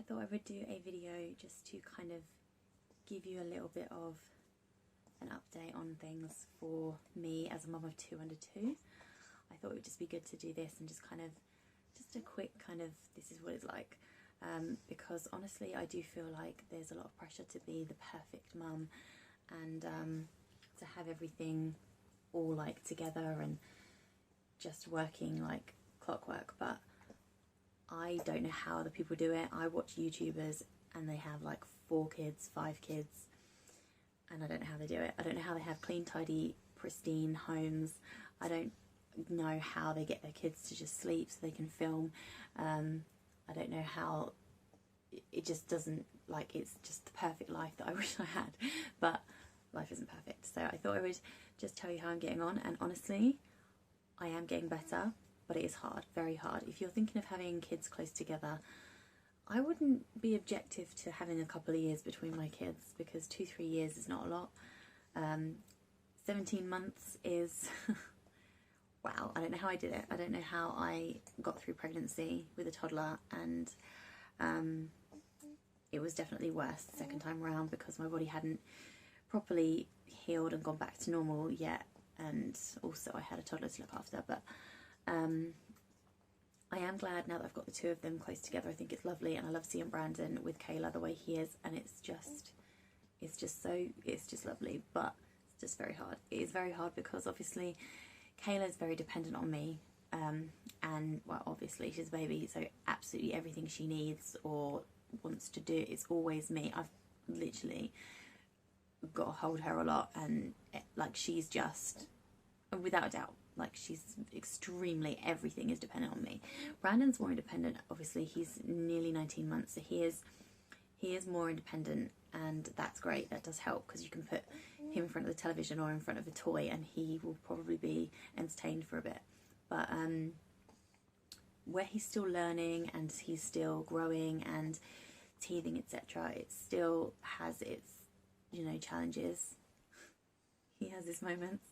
thought I would do a video just to kind of give you a little bit of an update on things for me as a mum of 2 under 2. I thought it would just be good to do this and just a quick kind of this is what it's like, because honestly I do feel like there's a lot of pressure to be the perfect mum and to have everything all like together and just working like clockwork, but I don't know how other people do it. I watch YouTubers and they have like 4 kids, 5 kids, and I don't know how they do it. I don't know how they have clean, tidy, pristine homes. I don't know how they get their kids to just sleep so they can film. I don't know how it just doesn't, like, it's just the perfect life that I wish I had, but life isn't perfect. So I thought I would just tell you how I'm getting on, and honestly I am getting better, but it is hard, very hard. If you're thinking of having kids close together, I wouldn't be objective to having a couple of years between my kids, because 2-3 years is not a lot. 17 months is wow, I don't know how I did it. I don't know how I got through pregnancy with a toddler, and it was definitely worse the second time around because my body hadn't properly healed and gone back to normal yet, and also I had a toddler to look after. But I am glad now that I've got the 2 of them close together. I think it's lovely, and I love seeing Brandon with Kayla the way he is, and it's just lovely, but it's just very hard. It is very hard because obviously Kayla is very dependent on me, and well, obviously she's a baby, so absolutely everything she needs or wants to do is always me. I've literally got to hold her a lot, and like she's just, without a doubt, like she's extremely, everything is dependent on me. Brandon's more independent. Obviously he's nearly 19 months, so he is more independent, and that's great. That does help because you can put him in front of the television or in front of a toy and he will probably be entertained for a bit. But where he's still learning and he's still growing and teething, etc., it still has its, you know, challenges. He has his moments,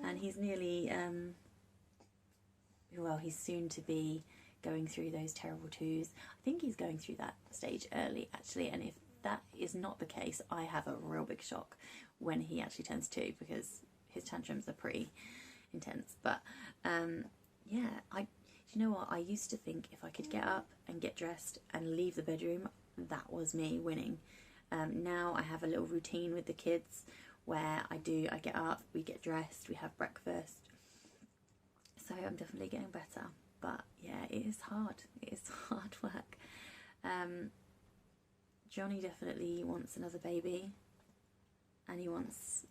and he's nearly well, he's soon to be going through those terrible 2s. I think he's going through that stage early actually, and if that is not the case, I have a real big shock when he actually turns 2, because his tantrums are pretty intense. But yeah, you know what, I used to think if I could get up and get dressed and leave the bedroom, that was me winning. Now I have a little routine with the kids where I get up, we get dressed, we have breakfast, so I'm definitely getting better. But yeah, it is hard. It is hard work. Johnny definitely wants another baby, and he wants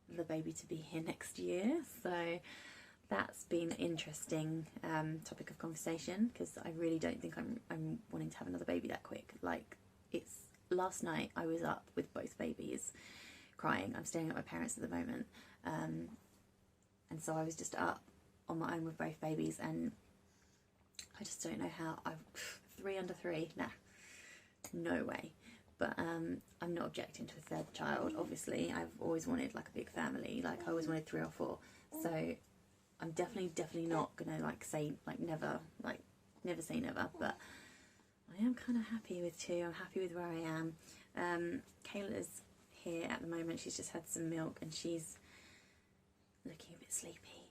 the baby to be here next year, so that's been an interesting topic of conversation, because I really don't think I'm wanting to have another baby that quick. Like, it's last night I was up with both babies crying. I'm staying at my parents at the moment, and so I was just up on my own with both babies, and I just don't know how. 3 under 3, nah, no way. But I'm not objecting to a 3rd child. Obviously I've always wanted like a big family, like I always wanted 3 or 4, so I'm definitely not gonna say never say never, but I am kind of happy with 2. I'm happy with where I am. Kayla's here at the moment. She's just had some milk and she's looking a bit sleepy,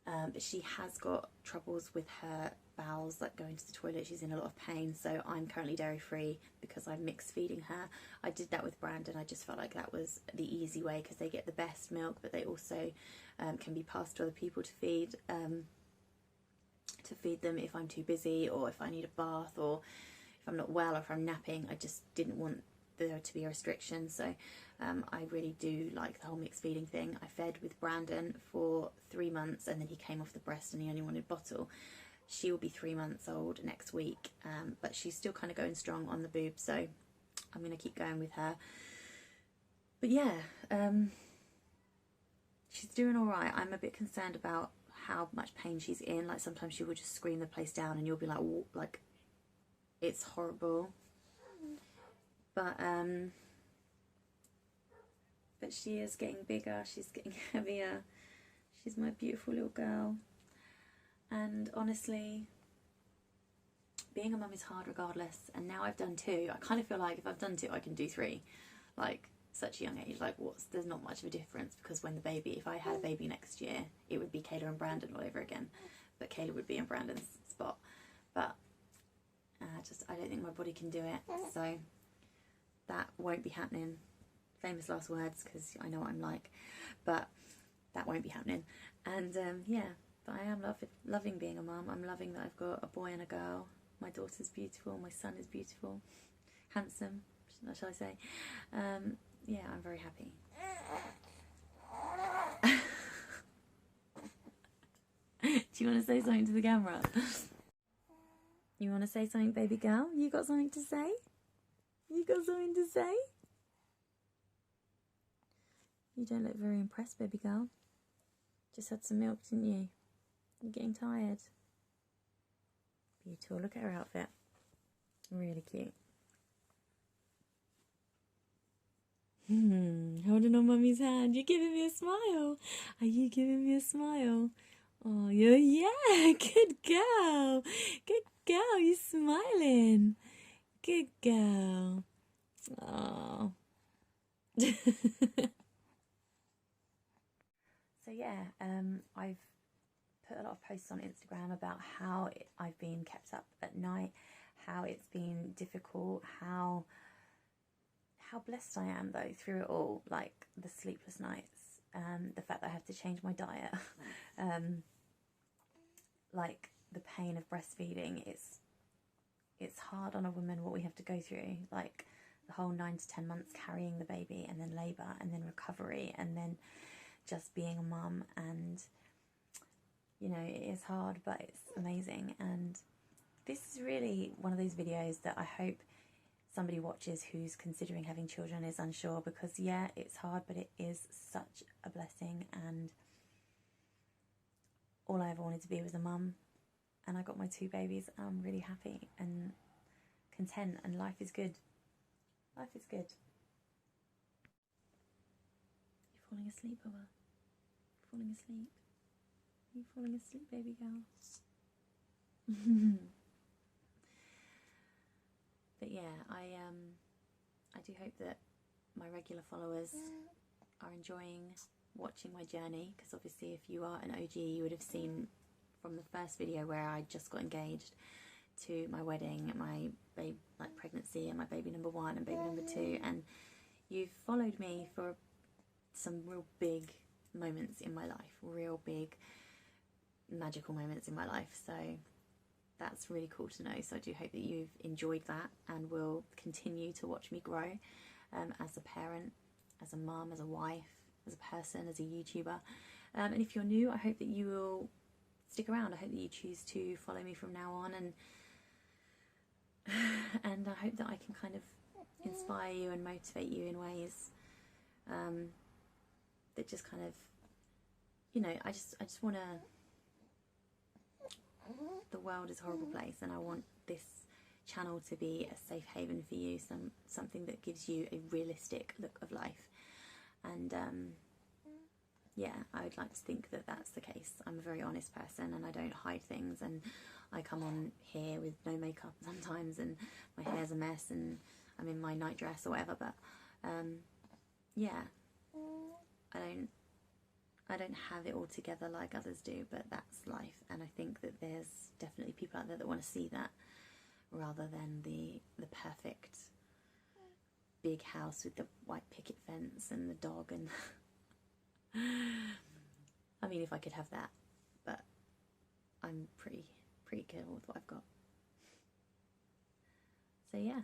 but she has got troubles with her bowels, like going to the toilet. She's in a lot of pain, so I'm currently dairy free because I'm mixed feeding her. I did that with Brandon. I just felt like that was the easy way, because they get the best milk, but they also can be passed to other people to feed them if I'm too busy, or if I need a bath, or if I'm not well, or if I'm napping. I just didn't want there to be a restriction, so I really do like the whole mixed feeding thing. I fed with Brandon for 3 months, and then he came off the breast and he only wanted bottle. She will be 3 months old next week, but she's still kind of going strong on the boob, so I'm going to keep going with her. But yeah, she's doing all right. I'm a bit concerned about how much pain she's in. Like, sometimes she will just scream the place down and you'll be like, it's horrible. But she is getting bigger, she's getting heavier. She's my beautiful little girl, and honestly being a mum is hard regardless, and now I've done 2. I kind of feel like if I've done 2 I can do 3, like such a young age. Like there's not much of a difference, because when if I had a baby next year, it would be Kayla and Brandon all over again, but Kayla would be in Brandon's spot. But I don't think my body can do it, so that won't be happening. Famous last words, because I know what I'm like, but that won't be happening. And yeah, but I am loving being a mum. I'm loving that I've got a boy and a girl. My daughter's beautiful, my son is beautiful, handsome, shall I say. Yeah, I'm very happy. Do you want to say something to the camera? You want to say something, baby girl? You got something to say? You got something to say? You don't look very impressed, baby girl. Just had some milk, didn't you? You're getting tired. Beautiful. Look at her outfit. Really cute. Holding on mummy's hand. You're giving me a smile. Are you giving me a smile? Oh, yeah. Good girl. Good girl. You're smiling. Good girl. Oh. So yeah, I've put a lot of posts on Instagram about how I've been kept up at night, how it's been difficult, how blessed I am though through it all, like the sleepless nights, the fact that I have to change my diet, like the pain of breastfeeding. It's hard on a woman what we have to go through, like the whole 9 to 10 months carrying the baby, and then labour, and then recovery, and then just being a mum. And you know, it is hard, but it's amazing. And this is really one of those videos that I hope somebody watches who's considering having children, is unsure, because yeah, it's hard, but it is such a blessing. And all I ever wanted to be was a mum, and I got my 2 babies, and I'm really happy and content, and life is good. Life is good. You're falling asleep, Baba. You're falling asleep. You're falling asleep, baby girl. But yeah, I do hope that my regular followers are enjoying watching my journey, because obviously if you are an OG, you would have seen from the first video where I just got engaged to my wedding, my pregnancy, and my baby number 1 and baby number 2, and you've followed me for some real big moments in my life, real big magical moments in my life. So that's really cool to know. So I do hope that you've enjoyed that and will continue to watch me grow as a parent, as a mum, as a wife, as a person, as a YouTuber. And if you're new, I hope that you will stick around. I hope that you choose to follow me from now on, and I hope that I can kind of inspire you and motivate you in ways that just kind of, you know, I just want to, the world is a horrible place, and I want this channel to be a safe haven for you, something that gives you a realistic look of life. And yeah, I would like to think that that's the case. I'm a very honest person, and I don't hide things, and I come on here with no makeup sometimes, and my hair's a mess, and I'm in my nightdress or whatever, but yeah, I don't have it all together like others do, but that's life. And I think that there's definitely people out there that want to see that, rather than the perfect big house with the white picket fence and the dog. And I mean, if I could have that, but I'm pretty good with what I've got. So yeah.